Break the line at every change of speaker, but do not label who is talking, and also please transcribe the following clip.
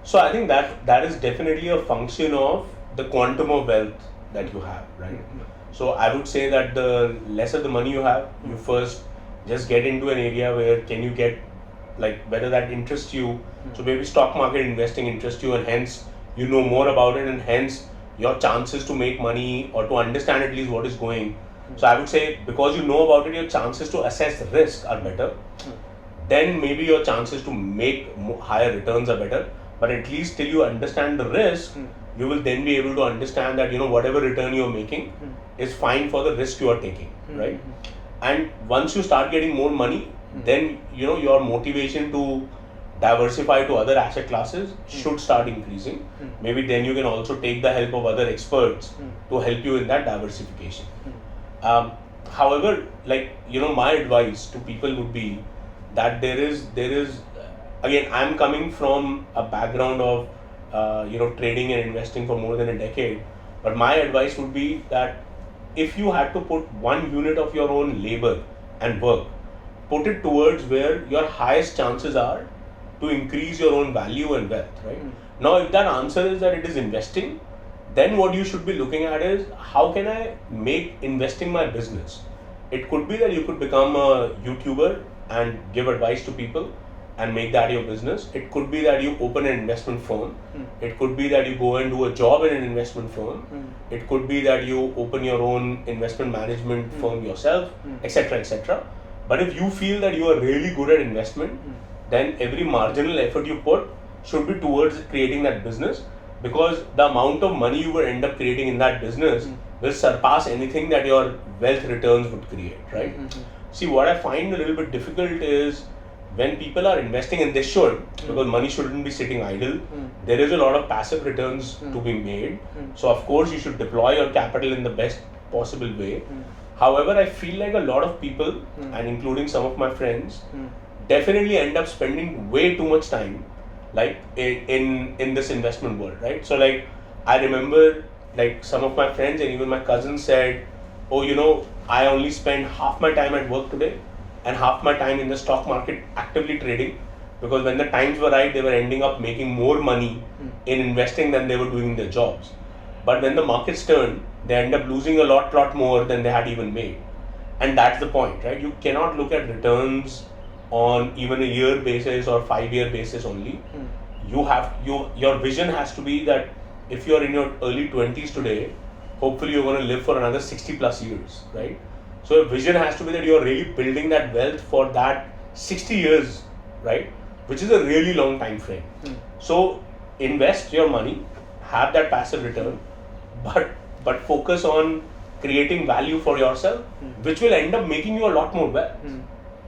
So I think that is definitely a function of the quantum of wealth that you have, right? So I would say that the lesser the money you have, you first just get into an area where can you get, like, whether that interests you. So maybe stock market investing interests you, and hence you know more about it, and hence your chances to make money or to understand at least what is going. So I would say because you know about it, your chances to assess risk are better. Then maybe your chances to make higher returns are better. But at least till you understand the risk, you will then be able to understand that whatever return you are making is fine for the risk you are taking, right? And once you start getting more money, then your motivation to diversify to other asset classes should start increasing. Maybe then you can also take the help of other experts to help you in that diversification. However, my advice to people would be that there is again, I'm coming from a background of trading and investing for more than a decade, but my advice would be that if you had to put 1 unit of your own labor and work, put it towards where your highest chances are to increase your own value and wealth, right? Now, if that answer is that it is investing, then what you should be looking at is how can I make investing my business? It could be that you could become a YouTuber and give advice to people and make that your business. It could be that you open an investment firm. It could be that you go and do a job in an investment firm. It could be that you open your own investment management firm yourself, etc., etc. But if you feel that you are really good at investment, then every marginal effort you put should be towards creating that business, because the amount of money you will end up creating in that business will surpass anything that your wealth returns would create, right? See, what I find a little bit difficult is when people are investing, and they should, because money shouldn't be sitting idle. There is a lot of passive returns to be made. So of course you should deploy your capital in the best possible way. However, I feel like a lot of people, and including some of my friends, definitely end up spending way too much time in this investment world, right? So I remember some of my friends and even my cousins said, oh, I only spend half my time at work today and half my time in the stock market actively trading, because when the times were right, they were ending up making more money in investing than they were doing in their jobs. But when the markets turn, they end up losing a lot more than they had even made. And that's the point, right? You cannot look at returns on even a year basis or 5-year basis only. Your vision has to be that if you're in your early 20s today, hopefully you're going to live for another 60 plus years, right? So your vision has to be that you're really building that wealth for that 60 years, right? Which is a really long time frame. So invest your money, have that passive return, but focus on creating value for yourself, which will end up making you a lot more wealth.